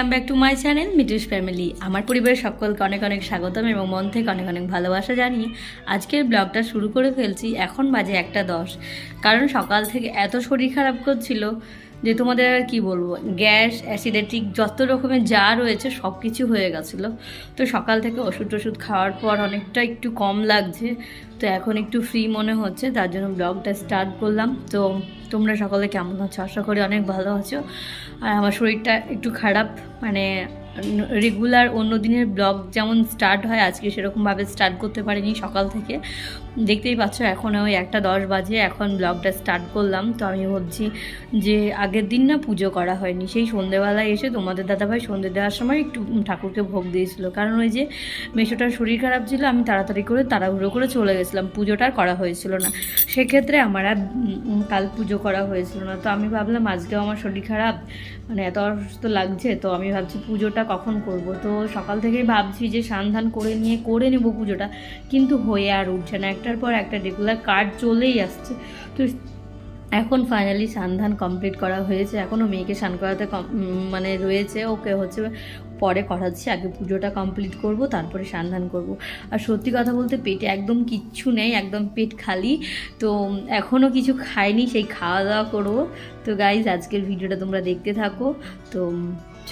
Welcome back to my channel মিটুস family. আমার পরিবারের সকলকে অনেক অনেক স্বাগতম এবং মন থেকে অনেক অনেক ভালোবাসা জানিয়ে আজকের ব্লগটা শুরু করে ফেলছি। এখন বাজে 1:10, কারণ সকাল থেকে এত শরীর খারাপ করছিল যে তোমাদের আর কি বলবো, গ্যাস অ্যাসিডিটি যত রকমের যা রয়েছে সব কিছু হয়ে গেছিলো। তো সকাল থেকে ওষুধ খাওয়ার পর অনেকটা একটু কম লাগছে, তো এখন একটু ফ্রি মনে হচ্ছে, তার জন্য ব্লগটা স্টার্ট করলাম। তো তোমরা সকলে কেমন আছো? আশা করি অনেক ভালো আছো। আর আমার শরীরটা একটু খারাপ, মানে রেগুলার অন্য দিনের ব্লগ যেমন স্টার্ট হয় আজকে সেরকমভাবে স্টার্ট করতে পারিনি সকাল থেকে। দেখতেই পাচ্ছ এখন ওই 1:10 বাজে, এখন ব্লগটা স্টার্ট করলাম। তো আমি ভাবছি যে আগের দিন না পুজো করা হয়নি, সেই সন্ধ্যেবেলায় এসে তোমাদের দাদাভাই সন্ধ্যে দেওয়ার সময় একটু ঠাকুরকে ভোগ দিয়েছিল, কারণ ওই যে মেশোটার শরীর খারাপ ছিল, আমি তাড়াহুড়ো করে চলে গেছিলাম, পুজোটা করা হয়েছিল না। সেক্ষেত্রে আমার আর কাল পুজো করা হয়েছিল না। তো আমি ভাবলাম আজকেও আমার শরীর খারাপ, মানে এত অসুস্থ লাগছে, তো আমি ভাবছি পুজোটা কখন করব। তো সকাল থেকেই ভাবছি যে স্নান করে নেব পুজোটা, কিন্তু হয়ে আর উঠছে না, একটার পর একটা রেগুলার কাজ চলেই আসছে। তো এখন ফাইনালি স্নান কমপ্লিট করা হয়েছে, এখনও মেয়েকে স্নান করাতে মানে রয়েছে, ওকে হচ্ছে পরে করাচ্ছি, আগে পুজোটা কমপ্লিট করব, তারপরে স্নান করব। আর সত্যি কথা বলতে পেটে একদম কিচ্ছু নেই, একদম পেট খালি। তো এখনও কিছু খাইনি, সেই খাওয়া দাওয়া করবো। তো গাইজ আজকের ভিডিওটা তোমরা দেখতে থাকো। তো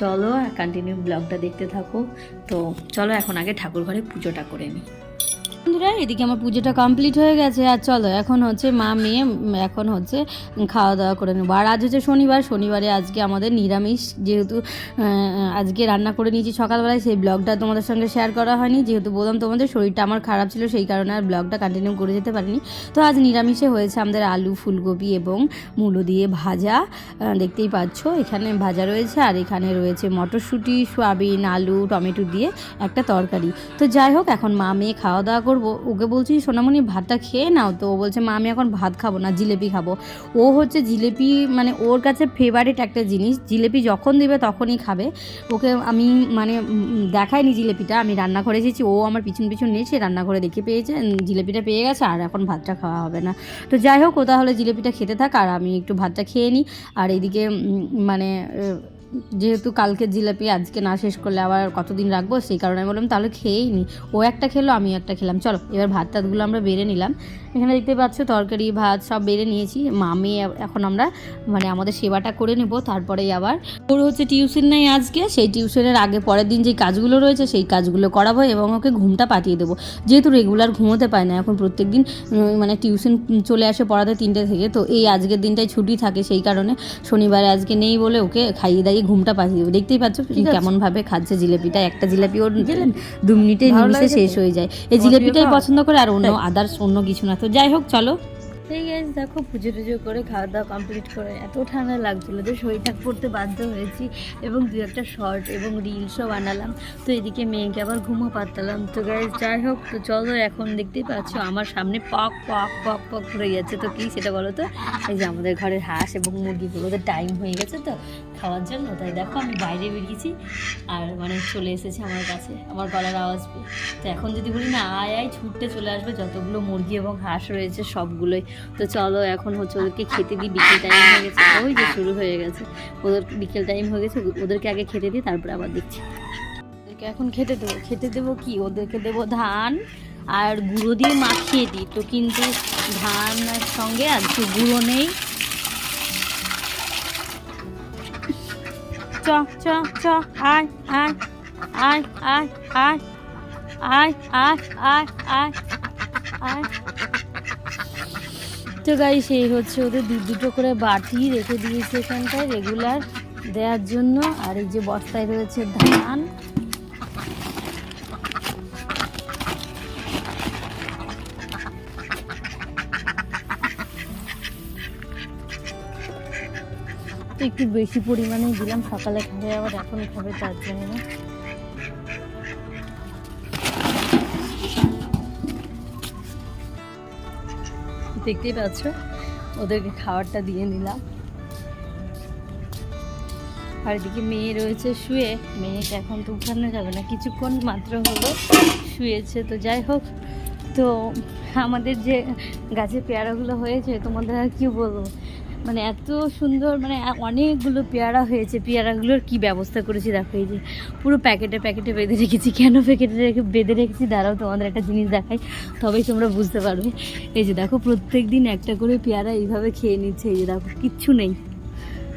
চলো কন্টিনিউ ব্লগটা দেখতে থাকো। তো চলো এখন আগে ঠাকুর ঘরে পুজোটা করে নিই। বন্ধুরা, এদিকে আমার পুজোটা কমপ্লিট হয়ে গেছে, আর চলো এখন হচ্ছে মা মেয়ে এখন হচ্ছে খাওয়া দাওয়া করে নেবো। আর আজ হচ্ছে শনিবারে আজকে আমাদের নিরামিষ, যেহেতু আজকে রান্না করে নিয়েছি সকালবেলায়, সেই ব্লগটা তোমাদের সঙ্গে শেয়ার করা হয়নি, যেহেতু বললাম তোমাদের শরীরটা আমার খারাপ ছিল, সেই কারণে আর ব্লগটা কন্টিনিউ করে যেতে পারিনি। তো আজ নিরামিষে হয়েছে আমাদের আলু, ফুলকপি এবং মূলো দিয়ে ভাজা, দেখতেই পাচ্ছ এখানে ভাজা রয়েছে, আর এখানে রয়েছে মটরশুঁটি, সয়াবিন, আলু, টমেটো দিয়ে একটা তরকারি। তো যাই হোক, এখন মা মেয়ে খাওয়া দাওয়া করবো। ওকে বলছি সোনামণি ভাতটা খেয়ে নাও, তো ও বলছে মা আমি এখন ভাত খাবো না, জিলেপি খাবো। ও হচ্ছে জিলেপি মানে ওর কাছে ফেভারিট একটা জিনিস, জিলেপি যখন দিবে তখনই খাবে। ওকে আমি মানে দেখাইনি জিলেপিটা, আমি রান্না করে এসেছি, ও আমার পিছন নিয়ে সে রান্না করে দেখে পেয়েছে, জিলেপিটা পেয়ে গেছে, আর এখন ভাতটা খাওয়া হবে না। তো যাই হোক, ও তাহলে জিলেপিটা খেতে থাক, আর আমি একটু ভাতটা খেয়ে নিই। আর এইদিকে মানে যেহেতু কালকে জিলাপি আজকে না শেষ করলে আবার কতদিন রাখবো, সেই কারণে আমি বললাম তাহলে খেয়েই নি। ও একটা খেলো, আমি একটা খেলাম। চলো এবার ভাত টাতগুলো আমরা বেড়ে নিলাম। এখানে দেখতে পাচ্ছ তরকারি ভাত সব বেড়ে নিয়েছি। মামি এখন আমরা মানে আমাদের সেবাটা করে নেব, তারপরেই আবার ওর হচ্ছে টিউশন নেই আজকে, সেই টিউশনের আগে পরের দিন যে কাজগুলো রয়েছে সেই কাজগুলো করাবো এবং ওকে ঘুমটা পাঠিয়ে দেবো, যেহেতু রেগুলার ঘুমোতে পায় না এখন, প্রত্যেক দিন মানে টিউশন চলে আসে পড়াতে 3টে থেকে। তো এই আজকের দিনটাই ছুটি থাকে, সেই কারণে শনিবারে আজকে নেই বলে ওকে খাইয়ে দাইয়ে ঘুমটা পাঠিয়ে দেবো। দেখতেই পাচ্ছ কেমনভাবে খাচ্ছে জিলেপিটা, একটা জিলাপি ওর 2 মিনিটে নিমিশে শেষ হয়ে যায়। এই জিলাপিটাই পছন্দ করে, আর অন্য আদার্স অন্য কিছু না। তো যাই হোক চলো। এই গাইস দেখো, পুজো টুজো করে খাওয়া দাওয়া কমপ্লিট করে এত ঠান্ডা লাগছিলো যে শরীরটা পড়তে বাধ্য হয়েছি, এবং 2-একটা শর্ট এবং রিলসও বানালাম। তো এদিকে মেয়েকে আবার ঘুমো পাতালাম। তো গাইস যাই হোক, তো চলো এখন দেখতেই পাচ্ছ আমার সামনে পক পক পক পক করে যাচ্ছে। তো কি সেটা বলো তো? এই যে আমাদের ঘরের হাঁস এবং মুরগিগুলো, ওদের টাইম হয়ে গেছে তো খাওয়ার জন্য, তাই দেখো আমি বাইরে বেরিয়েছি, আর মানে চলে এসেছে আমার কাছে আমার গলার আওয়াজ পেয়ে। তো এখন যদি বলি না আয় আয়, ছুটতে চলে আসবে যতগুলো মুরগি এবং হাঁস রয়েছে সবগুলোই। তো চলো এখন হচ্ছে ওদেরকে খেতে দিই, বিকেল টাইম হয়ে গেছে, ওই যে শুরু হয়ে গেছে, ওদের বিকেল টাইম হয়ে গেছে, ওদেরকে আগে খেতে দিই তারপরে আবার দেখছি। ওদেরকে এখন খেতে দেবো কি, ওদেরকে দেবো ধান আর গুঁড়ো দিয়ে মাখিয়ে দিই। তো কিন্তু ধানের সঙ্গে আজকে গুঁড়ো নেই। চ চ চ আয় আয় আয় আয় আয় আয় আয় আয় আয় আয়। তো গাইস এই হচ্ছে ওদের 2 করে বাটি রেখে দিয়েছে এখানটায় রেগুলার দেওয়ার জন্য। আর এই যে বস্তায় রয়েছে ধান। একটু বেশি পরিমাণে দিলাম, সকালে খাবে আবার এখন খাবে, তার জন্য। দেখতেই পাচ্ছ ওদেরকে খাবারটা দিয়ে নিলাম। আর এদিকে মেয়ে রয়েছে শুয়ে, মেয়েকে এখন তো উঠানো যাবে না, কিছুক্ষণ মাত্র হলো শুয়েছে। তো যাই হোক, তো আমাদের যে গাছে পেয়ারাগুলো হয়েছে তোমাদের আর কি বলবো, মানে এত সুন্দর, মানে অনেকগুলো পেয়ারা হয়েছে। পেয়ারাগুলোর কি ব্যবস্থা করেছি দেখো, এই যে পুরো প্যাকেটে প্যাকেটে বেঁধে রেখেছি। কেন প্যাকেটে বেঁধে রেখেছি দাঁড়াও তোমাদের একটা জিনিস দেখাই, তবেই তোমরা বুঝতে পারবে। এই যে দেখো প্রত্যেক দিন একটা করে পেয়ারা এইভাবে খেয়ে নিচ্ছে। এই যে দেখো কিচ্ছু নেই।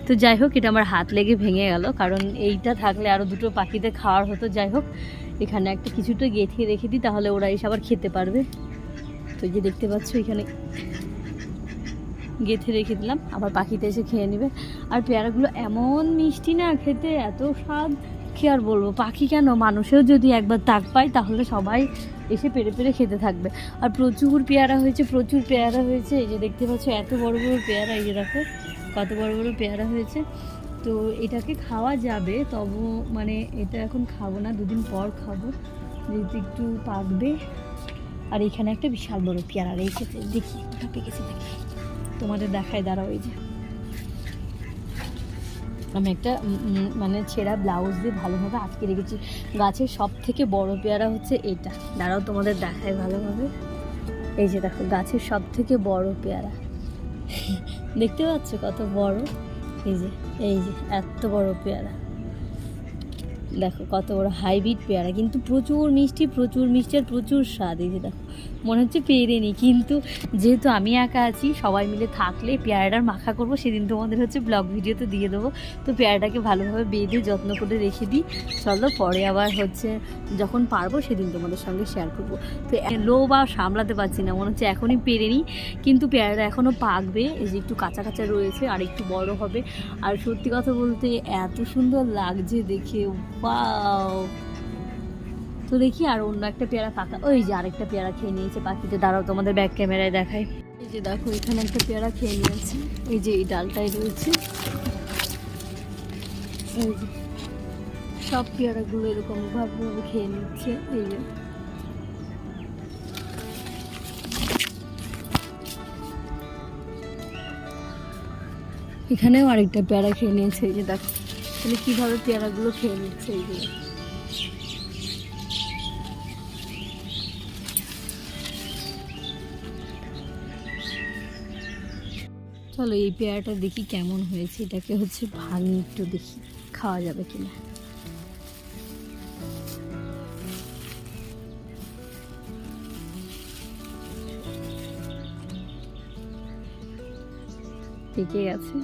তো যাই হোক, এটা আমার হাত লেগে ভেঙে গেল, কারণ এইটা থাকলে আরও দুটো পাখিতে খাওয়ার হতো। যাই হোক, এখানে একটা কিছুটা গেঁথিয়ে রেখে দিই, তাহলে ওরা এসে আবার খেতে পারবে। তো এই যে দেখতে পাচ্ছ এখানে গেঁথে রেখে দিলাম, আবার পাখিতে এসে খেয়ে নেবে। আর পেয়ারাগুলো এমন মিষ্টি না, খেতে এত স্বাদ, কী আর বলবো। পাখি কেন, মানুষেও যদি একবার তাক পায় তাহলে সবাই এসে পেরে পেরে খেতে থাকবে। আর প্রচুর পেয়ারা হয়েছে, প্রচুর পেয়ারা হয়েছে। এই যে দেখতে পাচ্ছ এত বড় বড় পেয়ারা, এই যে দেখো কত বড় বড় পেয়ারা হয়েছে। তো এটাকে খাওয়া যাবে, তবু মানে এটা এখন খাবো না, দুদিন পর খাবো, যেহেতু একটু পাকবে। আর এখানে একটা বিশাল বড় পেয়ারা রেখেছে, দেখি ওটা পেকেছে দেখি, তোমাদের দেখায় দাঁড়াও। এই যে আমি একটা মানে ছেঁড়া ব্লাউজ দিয়ে ভালোভাবে আটকে রেখেছি। গাছের সব থেকে বড় পেয়ারা হচ্ছে এটা, দাঁড়াও তোমাদের দেখায় ভালোভাবে। এই যে দেখো গাছের সব থেকে বড় পেয়ারা, দেখতে পাচ্ছ কত বড়। এই যে এত বড় পেয়ারা, দেখো কত বড় হাইব্রিড পেয়ারা, কিন্তু প্রচুর মিষ্টি আর প্রচুর স্বাদ। এই যে দেখো মনে হচ্ছে পেরে নি, কিন্তু যেহেতু আমি একা আছি, সবাই মিলে থাকলে পেয়ারাটার মাখা করব, সেদিন তোমাদের হচ্ছে ব্লগ ভিডিওতে দিয়ে দেবো। তো পেয়ারাটাকে ভালোভাবে বেঁধে যত্ন করে রেখে দিই, চলো পরে আবার হচ্ছে যখন পারবো সেদিন তোমাদের সঙ্গে শেয়ার করবো। তো লোভ আর সামলাতে পারছি না, মনে হচ্ছে এখনই পেরে নিই, কিন্তু পেয়ারাটা এখনও পাকবে। এই যে একটু কাঁচা কাঁচা রয়েছে, আর একটু বড় হবে। আর সত্যি কথা বলতে এত সুন্দর লাগছে দেখে, ওয়াও। তো দেখি আর অন্য একটা পেয়ারা পাকা, ওই যে আরেকটা পেয়ারা খেয়ে নিয়েছে পাখিতে, দাঁড়াও তোমাদের ব্যাক ক্যামেরায় দেখাই। এই যে দেখো এখানে একটা পেয়ারা খেয়ে নিয়েছে, এই যে এই ডালটাই রয়েছে। এই যে সব পেয়ারাগুলো এরকম ভাবে খেয়ে নিচ্ছে। এই যে এখানেও আরেকটা পেয়ারা খেয়ে নিয়েছে। এই যে দেখো তাহলে কীভাবে পেয়ারাগুলো খেয়ে নিচ্ছে। এইগুলো চলো এই পেয়ারাটা দেখি কেমন হয়েছে, এটাকে হচ্ছে ভাঙি একটু দেখি খাওয়া যাবে কিনা। পেকে গেছে।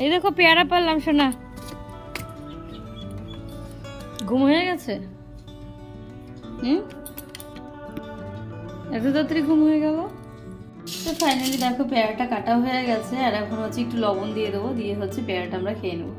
এই দেখো পেয়ারা পারলাম শোনা, ঘুম হয়ে গেছে। এত তাড়াতাড়ি ঘুম হয়ে গেল। তো ফাইনালি দেখো পেয়ারাটা কাটা হয়ে গেছে, আর এখন হচ্ছে একটু লবণ দিয়ে দেবো, দিয়ে হচ্ছে পেয়ারাটা আমরা খেয়ে নেবো।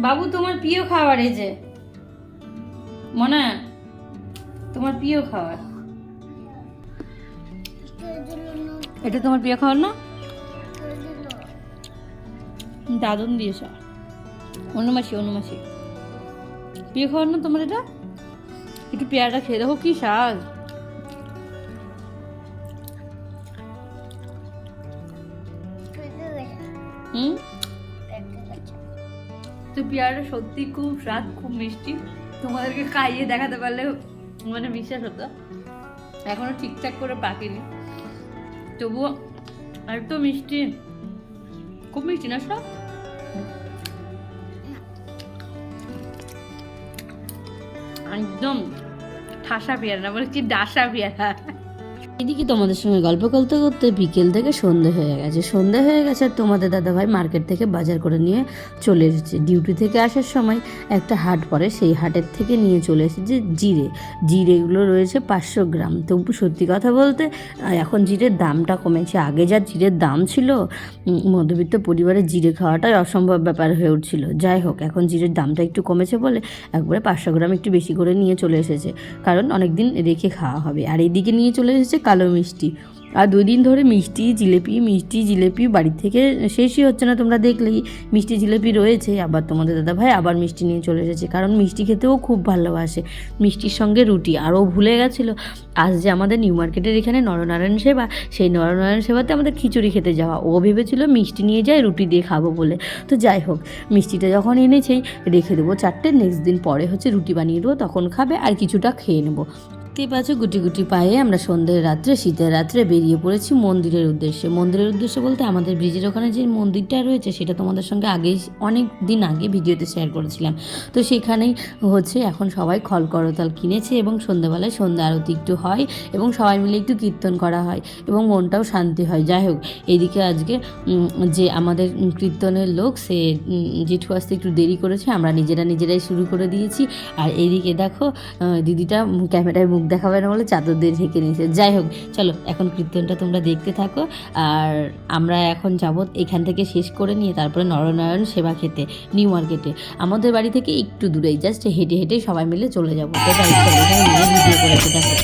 বাবু তোমার প্রিয় খাবার, এই যে মনা তোমার প্রিয় খাবার, এটা তোমার প্রিয় খাবার না? দাদুন দিয়েছ, অনুমাসি প্রিয় খাবার না তোমার এটা? একটু পেয়ারাটা খেয়ে দেখো কি স্বাদ। তো পেয়ারাটা সত্যি খুব স্বাদ, খুব মিষ্টি। তোমাদেরকে খাইয়ে দেখাতে পারলে মানে বিশ্বাস হতো, এখনো ঠিকঠাক করে পাকেনি, তবুও এত মিষ্টি, খুব মিষ্টি না সব। একদম ঠাসা পেয়ারা না, বলে কি ডাসা পেয়ারা। এদিকে তোমাদের সঙ্গে গল্প করতে করতে বিকেল থেকে সন্ধে হয়ে গেছে আর তোমাদের দাদাভাই মার্কেট থেকে বাজার করে নিয়ে চলে এসেছে। ডিউটি থেকে আসার সময় একটা হাট পড়ে, সেই হাটের থেকে নিয়ে চলে এসেছে জিরেগুলো রয়েছে 500 গ্রাম। তবু সত্যি কথা বলতে এখন জিরের দামটা কমেছে। আগে যা জিরের দাম ছিল, মধ্যবিত্ত পরিবারে জিরে খাওয়াটাই অসম্ভব ব্যাপার হয়ে উঠছিল। যাই হোক, এখন জিরের দামটা একটু কমেছে বলে একবারে 500 গ্রাম একটু বেশি করে নিয়ে চলে এসেছে, কারণ অনেক দিন রেখে খাওয়া হবে। আর এইদিকে নিয়ে চলে এসেছে কালো মিষ্টি। আর 2 দিন ধরে মিষ্টি জিলেপি বাড়ি থেকে শেষই হচ্ছে না, তোমরা দেখলেই মিষ্টি জিলেপি রয়েছে। আবার তোমাদের দাদাভাই আবার মিষ্টি নিয়ে চলে এসেছে, কারণ মিষ্টি খেতেও খুব ভালোবাসে। মিষ্টির সঙ্গে রুটি। আরও ভুলে গেছিলো, আজ যে আমাদের নিউ মার্কেটের এখানে নরনারায়ণ সেবা, সেই নরনারায়ণ সেবাতে আমাদের খিচুড়ি খেতে যাওয়া। ও ভেবেছিল মিষ্টি নিয়ে যায় রুটি দিয়ে খাবো বলে। তো যাই হোক, মিষ্টিটা যখন এনেছেই রেখে দেবো 4টে, নেক্সট দিন পরে হচ্ছে রুটি বানিয়ে দেবো, তখন খাবে আর কিছুটা খেয়ে নেবো। দেখতেই পাচ্ছ গুটি গুটি পায়ে আমরা শীতের রাত্রে বেরিয়ে পড়েছি মন্দিরের উদ্দেশ্যে বলতে আমাদের ব্রিজের ওখানে যে মন্দিরটা রয়েছে সেটা তোমাদের সঙ্গে অনেক দিন আগে ভিডিওতে শেয়ার করেছিলাম। তো সেখানেই হচ্ছে এখন সবাই খল করতাল কিনেছে এবং সন্ধ্যাবেলায় সন্ধ্যা আরতি একটু হয় এবং সবাই মিলে একটু কীর্তন করা হয় এবং মনটাও শান্তি হয়। যাই হোক, এইদিকে আজকে যে আমাদের কীর্তনের লোক, সে জেঠু আসতে একটু দেরি করেছে, আমরা নিজেরাই শুরু করে দিয়েছি। আর এইদিকে দেখো দিদিটা ক্যামেরায় মুখ দেখাবে না বলে চাদর দিয়ে ঢেকে নিয়েছে। যাই হোক, চলো এখন কীর্তনটা তোমরা দেখতে থাকো। আর আমরা এখন যাব এখান থেকে শেষ করে নিয়ে তারপরে নরনারায়ণ সেবা খেতে নিউ মার্কেটে। আমাদের বাড়ি থেকে একটু দূরেই, জাস্ট হেঁটে সবাই মিলে চলে যাবো। তো ভিডিও করেছে দেখো।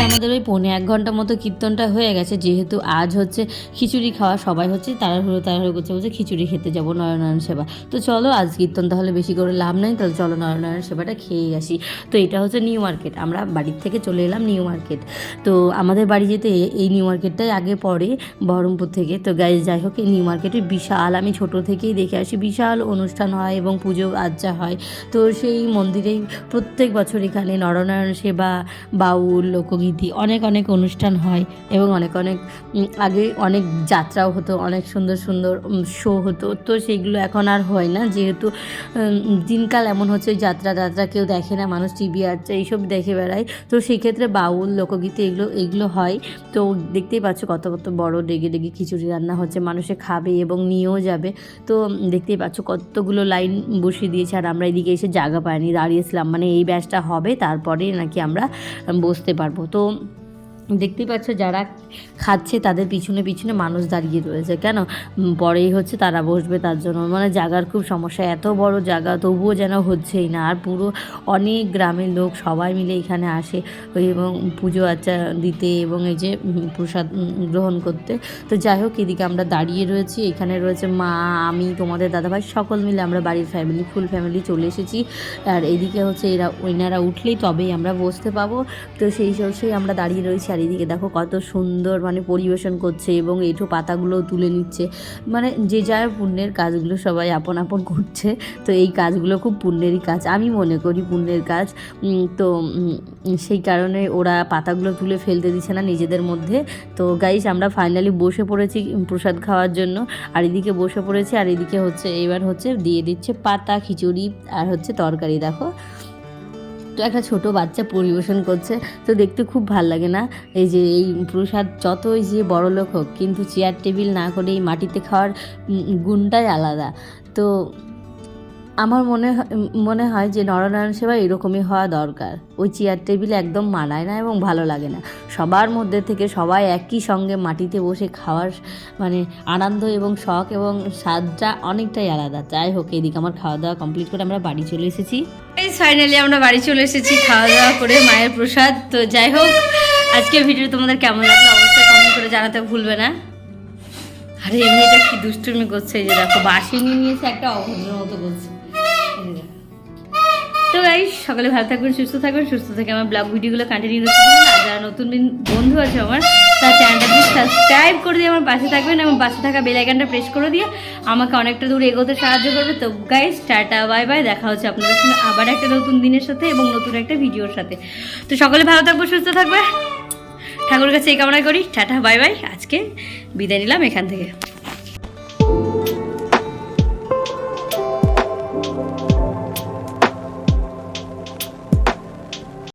আমাদের ওই 1.5 ঘন্টা মতো কীর্তনটা হয়ে গেছে, যেহেতু আজ হচ্ছে খিচুড়ি খাওয়া, সবাই হচ্ছে তাড়াহুড়ো করছে, বলছে খিচুড়ি খেতে যাবো নরনারায়ণ সেবা। তো চলো, আজ কীর্তন তাহলে বেশি করে লাভ নেই, তাহলে চলো নরনারায়ণ সেবাটা খেয়ে আসি। তো এটা হচ্ছে নিউ মার্কেট, আমরা বাড়ির থেকে চলে এলাম নিউ মার্কেট। তো আমাদের বাড়ি যেতে এই নিউ মার্কেটটাই আগে পড়ে বহরমপুর থেকে। তো যাই হোক, এই নিউ মার্কেটে বিশাল, আমি ছোট থেকেই দেখে আসি, বিশাল অনুষ্ঠান হয় এবং পুজো আর্চা হয়। তো সেই মন্দিরেই প্রত্যেক বছর এখানে নরনারায়ণ সেবা, বাউল, লোকগীতি, অনেক অনুষ্ঠান হয় এবং অনেক আগে অনেক যাত্রাও হতো, অনেক সুন্দর শো হতো। তো সেগুলো এখন আর হয় না, যেহেতু দিনকাল এমন হচ্ছে, যাত্রা কেউ দেখে না, মানুষ টিভি আর্চা এইসব দেখে বেড়ায়। তো সেই ক্ষেত্রে বাউল, লোকগীতি এগুলো হয়। তো দেখতেই পাচ্ছ কত বড় ডেগে খিচুড়ি রান্না হচ্ছে, মানুষে খাবে এবং নিয়েও যাবে। তো দেখতেই পাচ্ছ কতগুলো লাইন বসিয়ে দিয়েছে। আর আমরা এদিকে এসে জায়গা পাইনি, দাঁড়িয়েছিলাম, মানে এই ব্যাচটা হবে তারপরে নাকি আমরা বসতে পারবো। তো দেখতেই পাচ্ছ যারা খাচ্ছে তাদের পিছনে মানুষ দাঁড়িয়ে রয়েছে, কেন পরেই হচ্ছে তারা বসবে তার জন্য, মানে জায়গার খুব সমস্যা, এত বড় জায়গা তবুও যেন হচ্ছেই না। আর পুরো অনেক গ্রামের লোক সবাই মিলে এখানে আসে এবং পুজো আর্চা দিতে এবং এই যে প্রসাদ গ্রহণ করতে। তো যাই হোক, এদিকে আমরা দাঁড়িয়ে রয়েছি, এখানে রয়েছে মা, আমি, তোমাদের দাদাভাই, সকল মিলে আমরা বাড়ির ফুল ফ্যামিলি চলে এসেছি। আর এদিকে হচ্ছে ওনারা উঠলেই তবেই আমরা বসতে পাবো। তো সেই আমরা দাঁড়িয়ে রয়েছি। আর এদিকে দেখো কত সুন্দর মানে পরিবেশন করছে এবং এঁঠো পাতাগুলো তুলে নিচ্ছে, মানে যে যার পুণ্যের কাজগুলো সবাই আপন করছে। তো এই কাজগুলো খুব পুণ্যেরই কাজ, আমি মনে করি পুণ্যের কাজ। তো সেই কারণে ওরা পাতাগুলো তুলে ফেলতে দিচ্ছে না নিজেদের মধ্যে। তো গাইস, আমরা ফাইনালি বসে পড়েছি প্রসাদ খাওয়ার জন্য। আর এদিকে বসে পড়েছি, আর এদিকে হচ্ছে এবার হচ্ছে দিয়ে দিচ্ছে পাতা, খিচুড়ি আর হচ্ছে তরকারি। দেখো, তো একটা ছোট বাচ্চা পরিবেশন করছে, তো দেখতে খুব ভাল লাগে না? এই যে এই প্রসাদ যতই যে বড় লোক হোক, কিন্তু চেয়ার টেবিল না করে এই মাটিতে খাওয়ার গুণটাই আলাদা। তো আমার মনে হয় যে নরনারায়ণ সেবা এরকমই হওয়া দরকার। ওই চেয়ার টেবিলে একদম মানায় না এবং ভালো লাগে না। সবার মধ্যে থেকে সবাই একই সঙ্গে মাটিতে বসে খাওয়ার মানে আনন্দ এবং শখ এবং স্বাদটা অনেকটাই আলাদা। যাই হোক, এদিকে আমার খাওয়া দাওয়া কমপ্লিট করে আমরা বাড়ি চলে এসেছি। এই ফাইনালি আমরা বাড়ি চলে এসেছি খাওয়া দাওয়া করে মায়ের প্রসাদ। তো যাই হোক, আজকের ভিডিও তোমাদের কেমন লাগলো অবশ্যই কমেন্ট করে জানাতে ভুলবে না। আরে এমনিটা কি দুষ্টুমি করছে, এই যে দেখো বাসি নিয়ে নিয়েছে, একটা অভদ্রের মতো করছে। তো গাইস সকালে ভালো থাকবেন, সুস্থ থেকে আমার ব্লগ ভিডিওগুলো কন্টিনিউ করতে থাকবেন। আর যারা নতুন বন্ধু আছে আমার, তার চ্যানেলটা প্লিজ সাবস্ক্রাইব করে দিয়ে আমার পাশে থাকবেন এবং পাশে থাকা বেল আইকনটা প্রেস করে দিয়ে আমাকে অনেকটা দূর এগোতে সাহায্য করবে। তো গাইস টাটা বাই বাই, দেখা হচ্ছে আপনাদের সঙ্গে আবার একটা নতুন দিনের সাথে এবং নতুন একটা ভিডিওর সাথে। তো সকলে ভালো থাকবো, সুস্থ থাকবে, ঠাকুরের কাছে এই কামনা করি। টাটা বাই বাই, আজকে বিদায় নিলাম এখান থেকে।